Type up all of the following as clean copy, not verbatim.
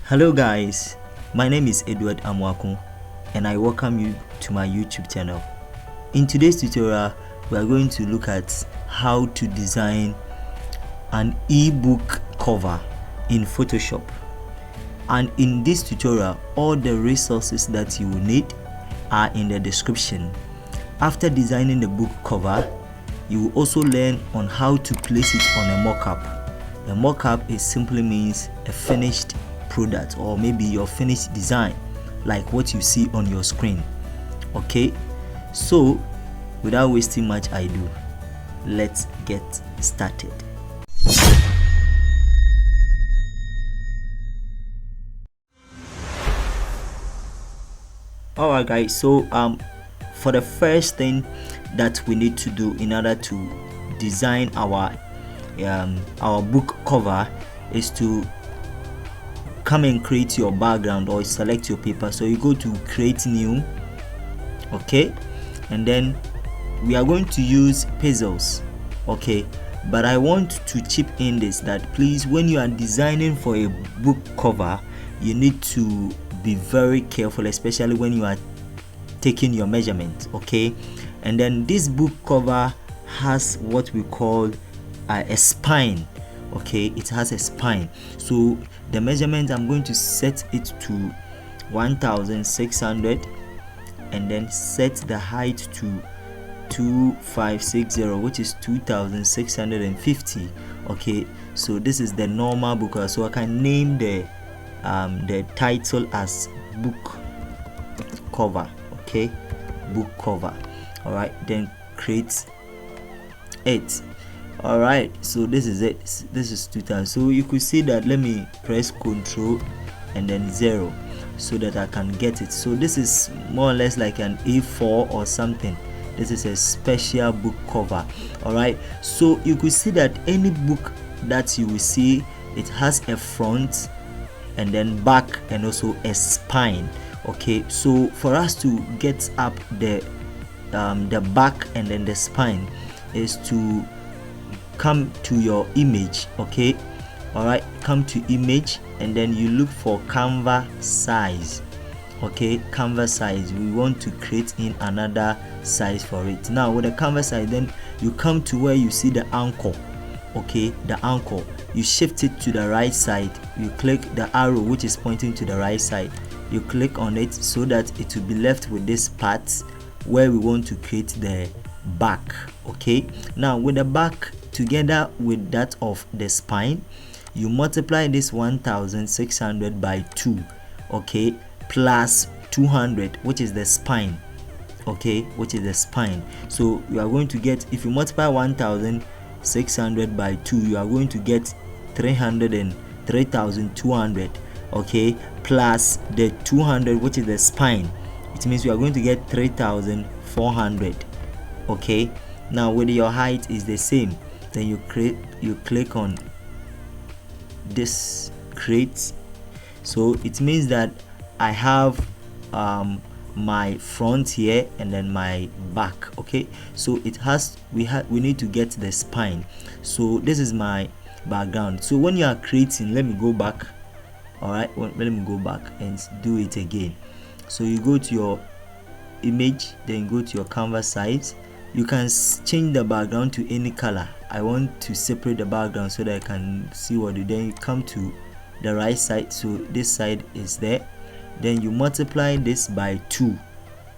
Hello guys, my name is Edward Amwakun and I welcome you to my YouTube channel. In today's tutorial, we are going to look at how to design an ebook cover in Photoshop. And in this tutorial, all the resources that you will need are in the description. After designing the book cover, you will also learn on how to place it on a mockup. A mockup simply means a finished product, or maybe your finished design, like what you see on your screen. Okay, so without wasting much ado, let's get started. Alright guys, so for the first thing that we need to do in order to design our book cover is to come and create your background or select your paper. So you go to create new, okay, and then we are going to use Pexels, okay. But I want to chip in this, that please, when you are designing for a book cover, you need to be very careful, especially when you are taking your measurement, okay. And then this book cover has what we call a spine, okay. It has a spine, so the measurement, I'm going to set it to 1600 and then set the height to 2560, which is 2650, okay. So this is the normal book cover, so I can name the title as book cover, okay, book cover. All right, then create it. All right, so this is it. This is 2000. So you could see that. Let me press Ctrl and then 0 so that I can get it. So this is more or less like an A4 or something. This is a special book cover. All right, so you could see that any book that you will see, it has a front and then back and also a spine, okay. So for us to get up the back and then the spine is to come to your image, okay. All right, come to image and then you look for canvas size, okay. Canvas size, we want to create in another size for it. Now with the canvas size, then you come to where you see the anchor, okay. The anchor, you shift it to the right side, you click the arrow which is pointing to the right side, you click on it so that it will be left with this part where we want to create the back, okay. Now with the back together with that of the spine, you multiply this 1600 by 2, okay, plus 200, which is the spine, okay, which is the spine. So you are going to get, if you multiply 1600 by 2, you are going to get 3200, okay, plus the 200, which is the spine. It means you are going to get 3400, okay. Now with your height is the same, then you click on this create. So it means that I have my front here and then my back, okay. So it has, we need to get the spine. So this is my background. So when you are creating, let me go back. All right, let me go back and do it again. So you go to your image, then go to your canvas size. You can change the background to any color. I want to separate the background so that I can see what you. Then you come to the right side, so this side is there, then you multiply this by 2,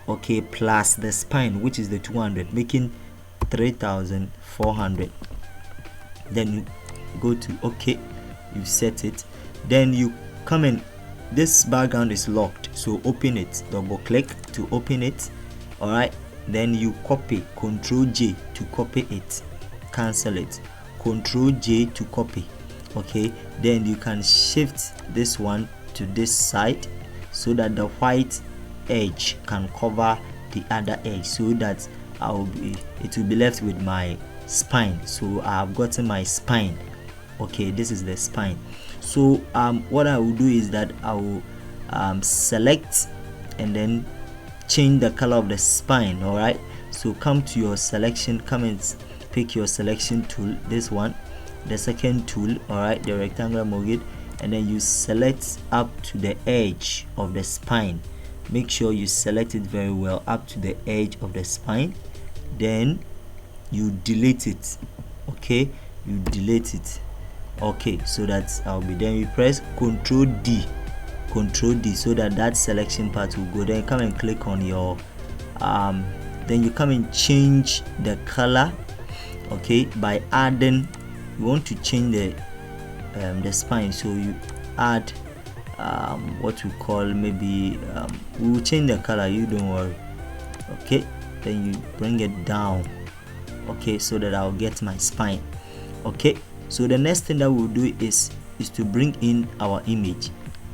okay, plus the spine, which is the 200, making 3400. Then you go to okay, you set it, then you come in. This background is locked, so open it, double click to open it. All right, then you copy, Ctrl J to copy it, cancel it, Ctrl J to copy, okay. Then you can shift this one to this side so that the white edge can cover the other edge, so that it will be left with my spine. So I have gotten my spine, okay. This is the spine. So what I will do is that I will select and then change the color of the spine. All right, so come to your selection, come and pick your selection tool, this one, the second tool, all right, the rectangular mogul, and then you select up to the edge of the spine. Make sure you select it very well up to the edge of the spine. Then you delete it. Okay, you delete it. Okay, so that's I'll be then you press Control D so that that selection part will go. Then you come and click on your then you come and change the color, okay, by adding, you want to change the spine, so you add what we call, maybe we will change the color, you don't worry. Okay, then you bring it down, okay, so that I'll get my spine. Okay, so the next thing that we'll do is to bring in our image.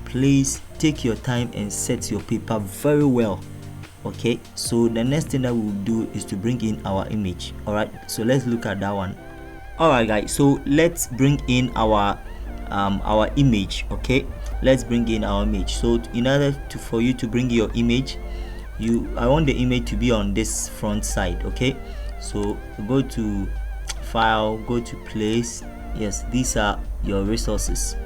Please take your time and set your paper very well. Okay, so the next thing that we'll do is to bring in our image. All right, so let's look at that one. All right, guys, so let's bring in our image. Okay, let's bring in our image. So in order for you to bring your image, I want the image to be on this front side. Okay, so go to File, go to Place. Yes, these are your resources.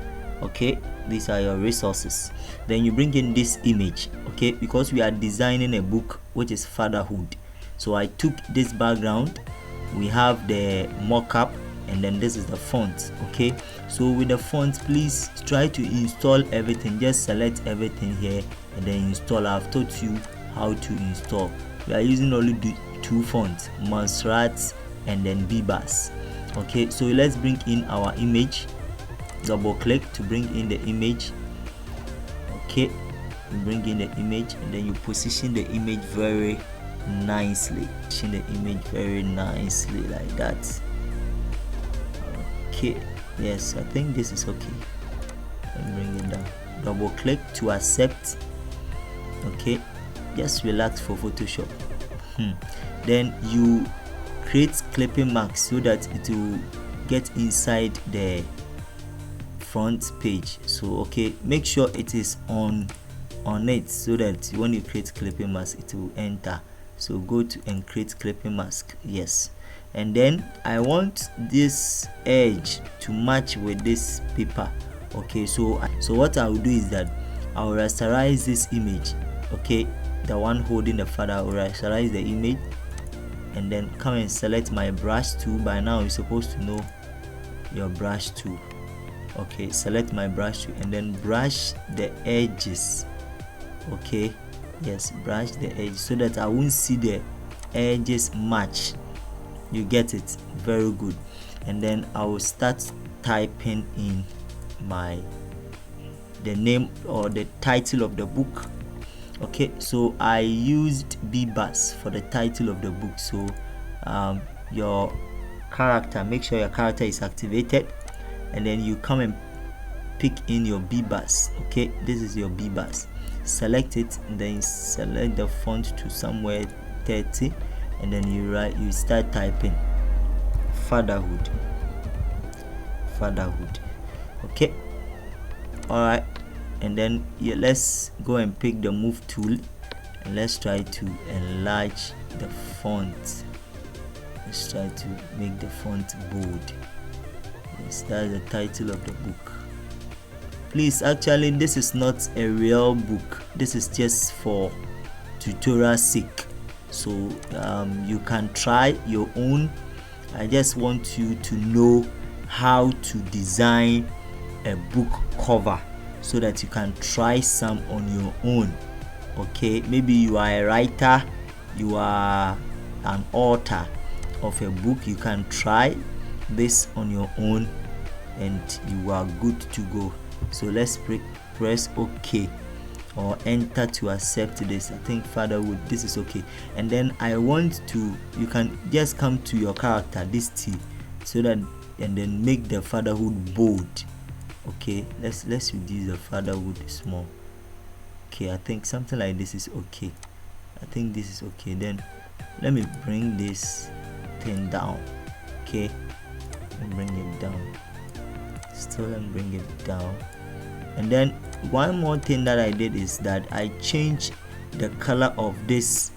Okay, these are your resources. Then you bring in this image. Okay, because we are designing a book which is fatherhood, so I took this background. We have the mock-up, and then this is the font. Okay, so with the font, please try to install everything. Just select everything here and then install. I've taught you how to install. We are using only two fonts, Montserrat and then Bibas. Okay, so let's bring in our image. Double click to bring in the image. Okay, you bring in the image and then you position the image very nicely. Position the image very nicely like that. Okay, yes, I think this is okay. And bring it down. Double click to accept. Okay, just relax for Photoshop. Then you create clipping marks so that it will get inside the front page. So okay, make sure it is on it so that when you create clipping mask it will enter. So go to and create clipping mask. Yes, and then I want this edge to match with this paper. Okay, so what I will do is that I will rasterize this image. Okay, the one holding the father, I will rasterize the image and then come and select my brush tool. By now you're supposed to know your brush tool. Okay, select my brush tool and then brush the edges. Okay, yes, brush the edge so that I won't see the edges match. You get it? Very good. And then I will start typing in the name or the title of the book. Okay, so I used Bibas for the title of the book. So your character, make sure your character is activated, and then you come and pick in your Bibas. Okay, this is your Bibas. Select it and then select the font to somewhere 30, and then you start typing fatherhood. Okay, all right, and then let's go and pick the move tool and let's try to enlarge the font. Let's try to make the font bold. Yes, that's the title of the book. Please, actually this is not a real book, this is just for tutorial sake, so you can try your own. I just want you to know how to design a book cover so that you can try some on your own. Okay, maybe you are a writer, you are an author of a book, you can try this on your own and you are good to go. So let's press OK or enter to accept this. I think fatherhood, this is okay. And then I want to, you can just come to your character, this T, so that, and then make the fatherhood bold. Okay, let's reduce the fatherhood small. Okay, I think something like this is okay. I think this is okay. Then let me bring this thing down. Okay, and bring it down. Still, and bring it down. And then one more thing that I did is that I changed the color of this,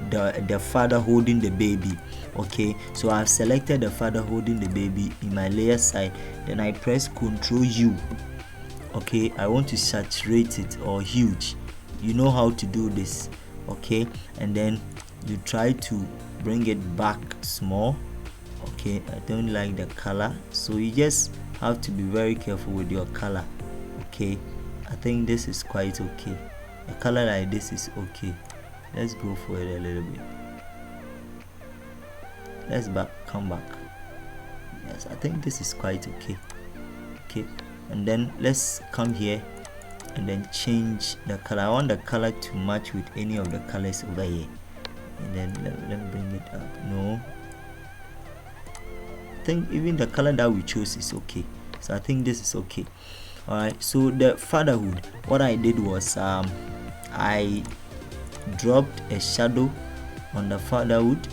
the father holding the baby. Okay, so I've selected the father holding the baby in my layer side, then I press Ctrl U. Okay, I want to saturate it or huge. You know how to do this. Okay, and then you try to bring it back small. Okay, I don't like the color, so you just have to be very careful with your color. Okay, I think this is quite okay. A color like this is okay. Let's go for it a little bit. Let's come back. Yes, I think this is quite okay. Okay, and then let's come here and then change the color. I want the color to match with any of the colors over here, and then let me bring it up. No, I think even the color that we chose is okay, so I think this is okay. Alright, so the fatherhood, what I did was I dropped a shadow on the fatherhood,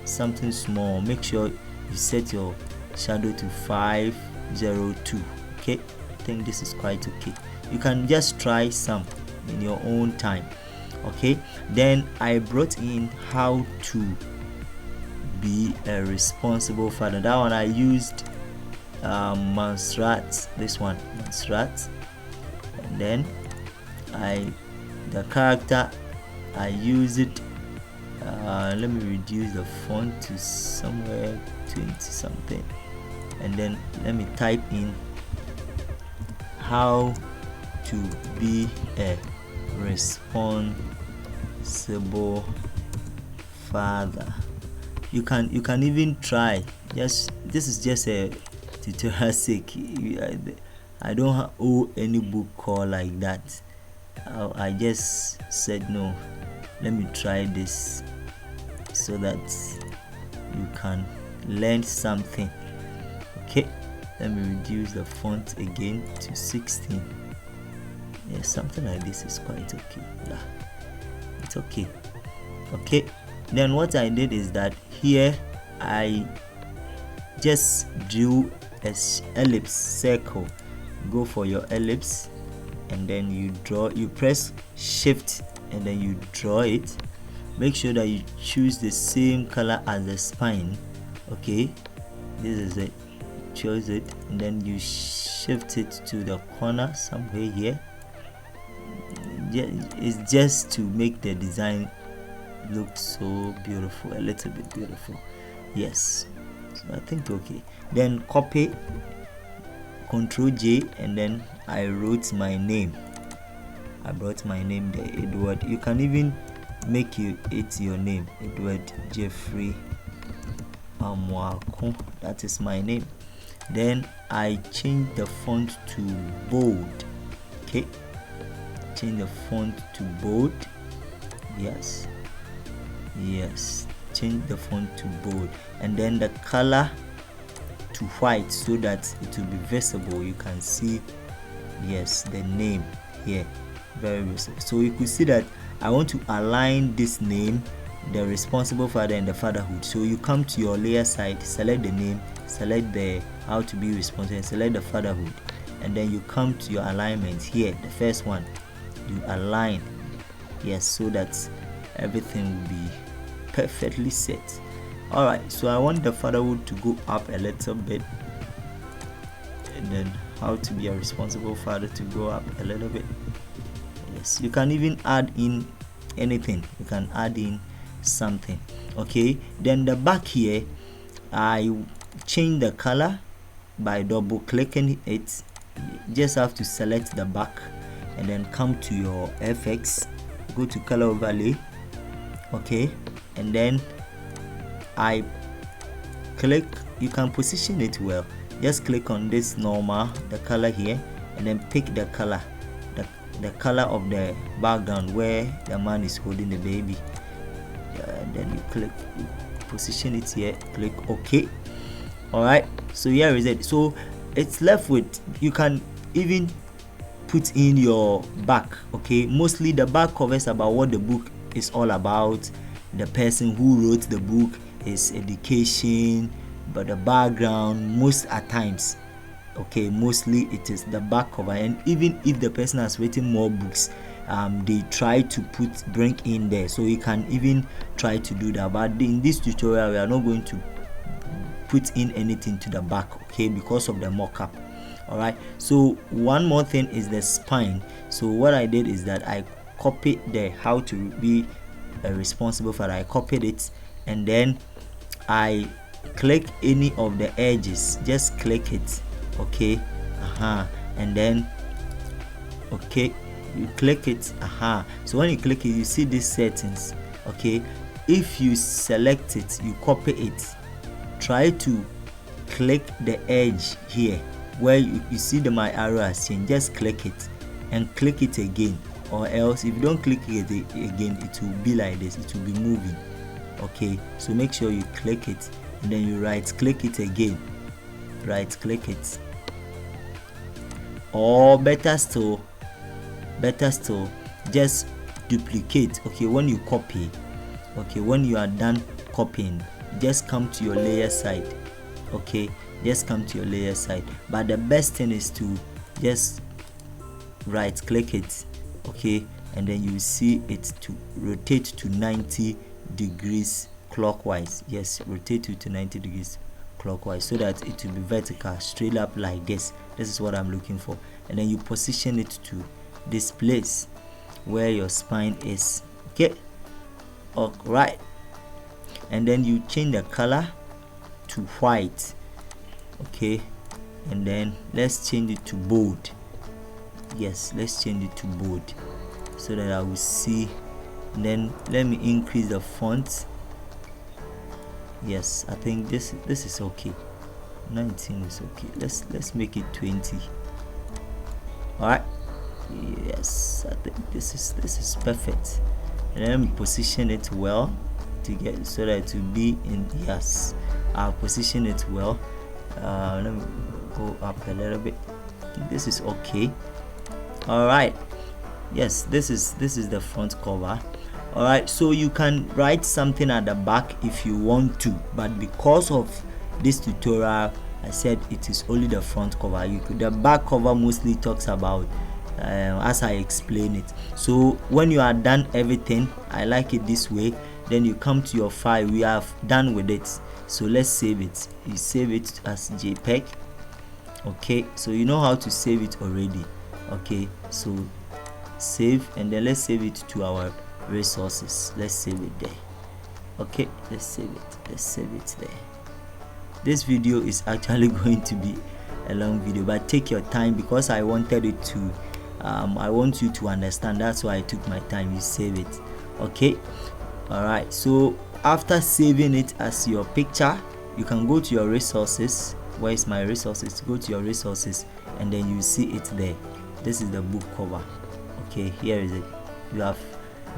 something small. Make sure you set your shadow to 502. Okay, I think this is quite okay. You can just try some in your own time. Okay, then I brought in how to be a responsible father. That one I used Montserrat, this one Montserrat, and then the character I use it. Let me reduce the font to somewhere 20 something, and then let me type in how to be a responsible father. You can even try. This is just a tutorial sake. I don't owe any book called like that. I just said no, let me try this so that you can learn something. Okay, let me reduce the font again to 16. Yeah, something like this is quite okay. Yeah, it's okay. Okay, then what I did is that here I just drew a ellipse circle. Go for your ellipse, and then you press shift, and then you draw it. Make sure that you choose the same color as the spine. Okay, this is it. Choose it, and then you shift it to the corner somewhere here. It's just to make the design look so beautiful, a little bit beautiful. Yes, so I think okay. Then copy, Ctrl J, and then I wrote my name. I brought my name there, Edward. You can even make it your name, Edward Jeffrey Amwako. That is my name. Then I change the font to bold. Okay, change the font to bold. Yes, change the font to bold, and then the color to white so that it will be visible. You can see, yes, the name here, very visible. So you could see that I want to align this name, the responsible father and the fatherhood. So you come to your layer side, select the name, select the how to be responsible, and select the fatherhood, and then you come to your alignment here, the first one you align, yes, so that everything will be perfectly set. Alright, so I want the fatherhood to go up a little bit, and then how to be a responsible father to go up a little bit. Yes, you can even add in anything. You can add in something. Okay, then the back here, I change the color by double clicking it. Just have to select the back and then come to your FX, go to color overlay. Okay, and then I click, you can position it well. Just click on this normal, the color here, and then pick the color, the color of the background where the man is holding the baby. Then you click, position it here, click OK. Alright, so here is it. So it's left with, you can even put in your back. Okay, mostly the back covers about what the book is all about, the person who wrote the book, his education, but the background most at times, okay, mostly it is the back cover. And even if the person has written more books, they try to bring in there, so you can even try to do that. But in this tutorial, we are not going to put in anything to the back, okay, because of the mock-up. All right, so one more thing is the spine. So what I did is that I copied the how to be responsible for that. I copied it, and then I click any of the edges, just click it, okay, and then okay, you click it, so when you click it, you see these settings, okay. If you select it, you copy it, try to click the edge here where you see my arrow has changed. Just click it and click it again, or else if you don't click it again, it will be like this, it will be moving, okay. So make sure you click it, and then you right click it again, right click it, or better still, just duplicate, okay. When you copy, okay, when you are done copying, just come to your layer side, okay, just come to your layer side. But the best thing is to just right click it, okay, and then you see it to rotate to 90 degrees clockwise. Yes, rotate it to 90 degrees clockwise, so that it will be vertical, straight up like this. This is what I'm looking for. And then you position it to this place where your spine is, okay. All right, and then you change the color to white, okay, and then let's change it to bold. Yes, let's change it to bold, so that I will see. And then let me increase the font. Yes, I think this is okay. 19 is okay. Let's make it 20. All right, yes, I think this is perfect. And then let me position it well to get, so that it will be in, yes, I'll position it well. Let me go up a little bit. This is okay. All right, yes, this is the front cover. All right, so you can write something at the back if you want to, but because of this tutorial, I said it is only the front cover. The back cover mostly talks about as I explain it. So when you are done everything, I like it this way, then you come to your file. We have done with it, so let's save it. You save it as JPEG, okay. So you know how to save it already, okay. So save, and then let's save it to our resources. Let's save it there, okay. Let's save it there. This video is actually going to be a long video, but take your time, because I wanted it to I want you to understand. That's why I took my time. You save it, okay. All right, so after saving it as your picture, you can go to your resources. Where is my resources? Go to your resources, and then you see it there. This is the book cover, okay. Here is it. You have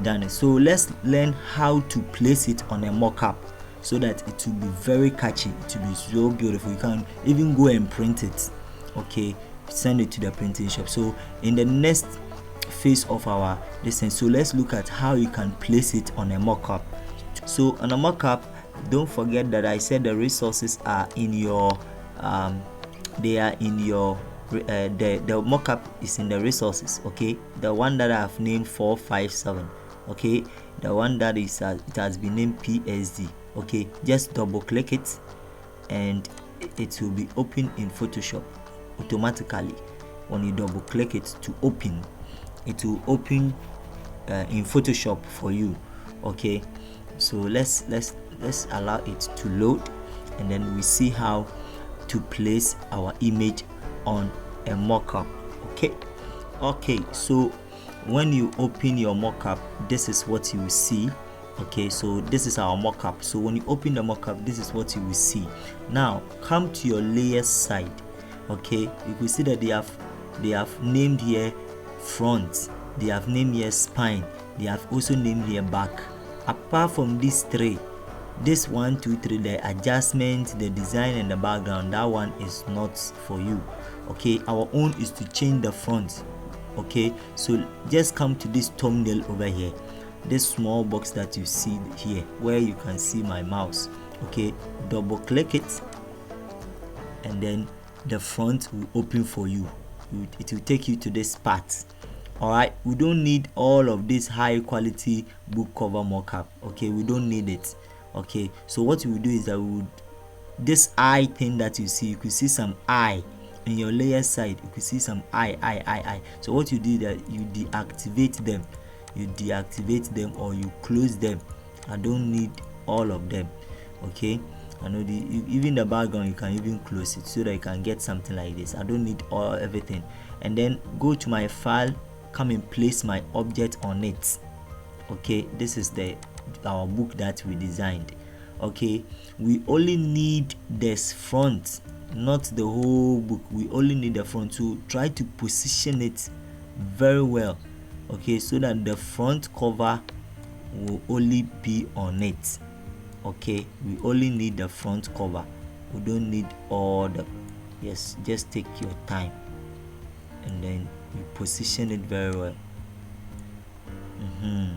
done it. So let's learn how to place it on a mock-up, so that it will be very catchy, it will be so beautiful. You can even go and print it, okay, send it to the printing shop. So in the next phase of our lesson, so let's look at how you can place it on a mock-up. So on a mock-up, don't forget that I said the resources are in your they are in your the mock-up is in the resources, okay. The one that I have named 457, okay. The one that is it has been named PSD, okay. Just double click it, and it will be open in Photoshop automatically. When you double click it to open, it will open in Photoshop for you, okay. So let's allow it to load, and then we see how to place our image on a mock-up, okay. So when you open your mock-up, this is what you will see, okay. So this is our mock-up. So when you open the mock-up, this is what you will see. Now come to your layers side, okay. You can see that they have named here front, they have named here spine, they have also named here back. Apart from these three, this 1 2 3, the adjustment, the design, and the background, that one is not for you, okay. Our own is to change the front, okay. So just come to this thumbnail over here, this small box that you see here where you can see my mouse, okay. Double click it, and then the front will open for you. It will take you to this part, All right, we don't need all of this high quality book cover mockup. Okay, we don't need it. Okay, so what we will do is that we would, this eye thing that you see, you could see some eye in your layer side, you could see some eye. So what you do is that you deactivate them or you close them. I don't need all of them. Okay, I know even the background you can even close it so that you can get something like this. I don't need everything. And then go to my file, come and place my object on it. Okay, this is our book that we designed. Okay, we only need this front, not the whole book. We only need the front, so try to position it very well. Okay, so that the front cover will only be on it. Okay, we only need the front cover, we don't need all the, yes, just take your time and then you position it very well. I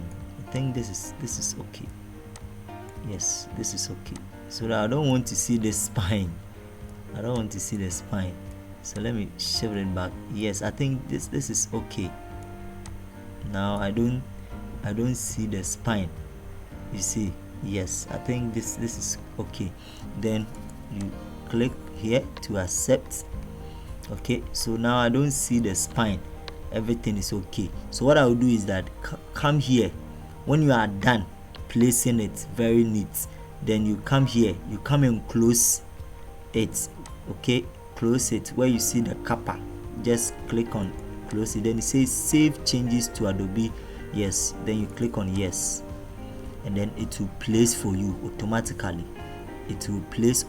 think this is okay. Yes, this is okay. So that I don't want to see the spine. So let me shift it back. Yes, I think this is okay. Now I don't see the spine. You see? Yes, I think this is okay. Then you click here to accept. Okay, so now I don't see the spine. Everything is okay. So what I will do is that come here. When you are done placing it very neat, then you come here, you come and close it. Okay, close it. Where you see the kappa, just click on close it. Then it says save changes to Adobe. Yes, then you click on yes, and then it will place for you automatically. It will place.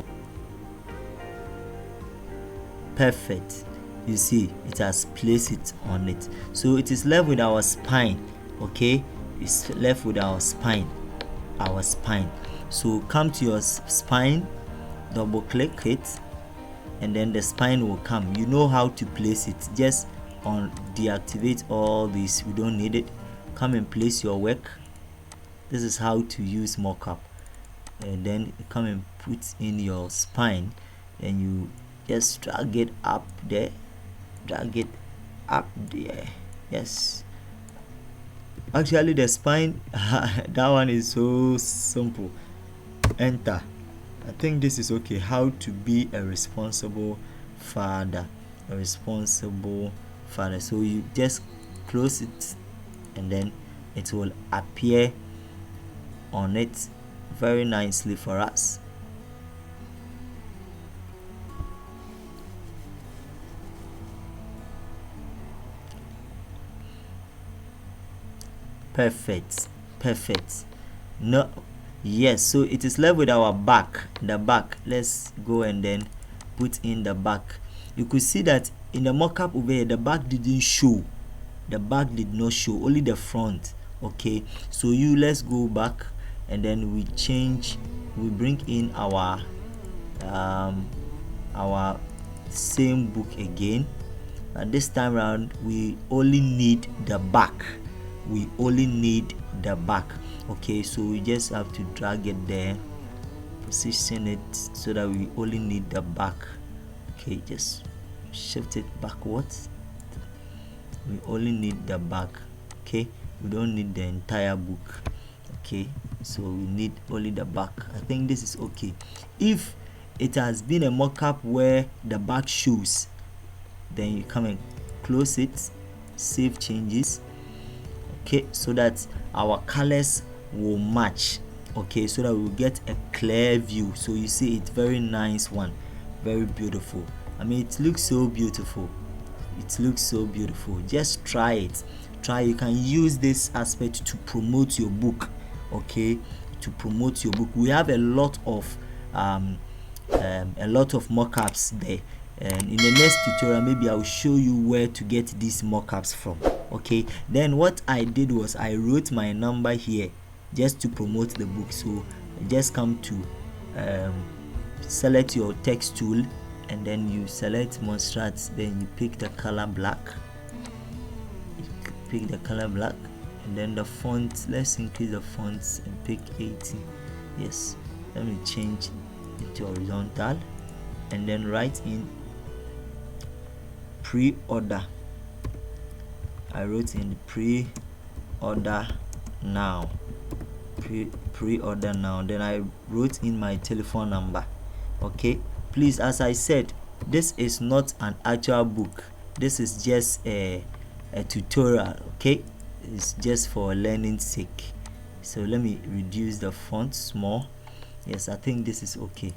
Perfect. You see, it has placed it on it. So it is left with our spine. Okay, it's left with our spine. So come to your spine, double click it, and then the spine will come. You know how to place it. Just on deactivate all this, we don't need it. Come and place your work. This is how to use mockup. And then come and put in your spine, and you just drag it up there. Yes, actually the spine that one is so simple. Enter. I think this is okay. How to be a responsible father. So you just close it, and then it will appear on it very nicely for us. Perfect. No, yes, so it is left with our back. The back, let's go and then put in the back. You could see that in the mockup over here, the back didn't show. The back did not show, only the front. Okay, so let's go back, and then we bring in our same book again, and this time around we only need the back. Okay, so we just have to drag it there, position it so that we only need the back. Okay, just shift it backwards. We only need the back. Okay, we don't need the entire book. Okay, so we need only the back. I think this is okay. If it has been a mock-up where the back shows, then you come and close it, save changes. Okay, so that our colors will match. Okay, so that we'll get a clear view. So you see, it's very nice one, very beautiful. I mean, it looks so beautiful. Just try it. You can use this aspect to promote your book. Okay, to promote your book. We have a lot of mock-ups there, and in the next tutorial maybe I'll show you where to get these mock-ups from. Okay, then what I did was I wrote my number here just to promote the book. So just come to select your text tool, and then you select Monstrat, then you pick the color black, and then the font, let's increase the fonts and pick 80. Yes, let me change it to horizontal, and then write in pre-order. I wrote in pre-order now, pre-order now. Then I wrote in my telephone number. Okay, please, as I said, this is not an actual book. This is just a tutorial. Okay, it's just for learning sake. So let me reduce the font small. Yes, I think this is okay.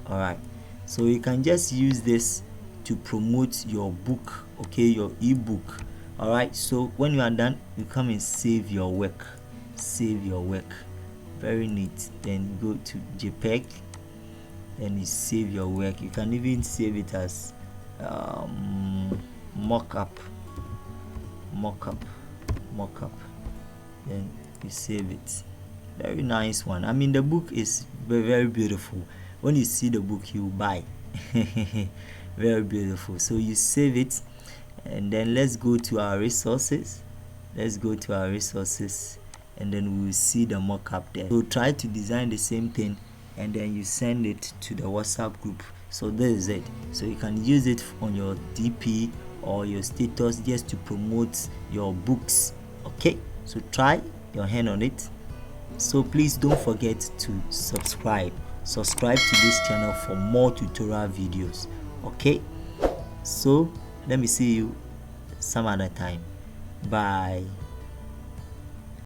All right, so you can just use this to promote your book, okay, your ebook. All right, so when you are done, you come and save your work. Very neat. Then go to JPEG, then you save your work. You can even save it as mockup. Then you save it. Very nice one. I mean, the book is very, very beautiful. When you see the book, you buy. Very beautiful. So you save it, and then let's go to our resources. And then we will see the mock-up there. So try to design the same thing, and then you send it to the WhatsApp group. So this is it. So you can use it on your DP or your status just to promote your books. Okay, so try your hand on it. So please don't forget to subscribe to this channel for more tutorial videos. Okay, so let me see you some other time. Bye.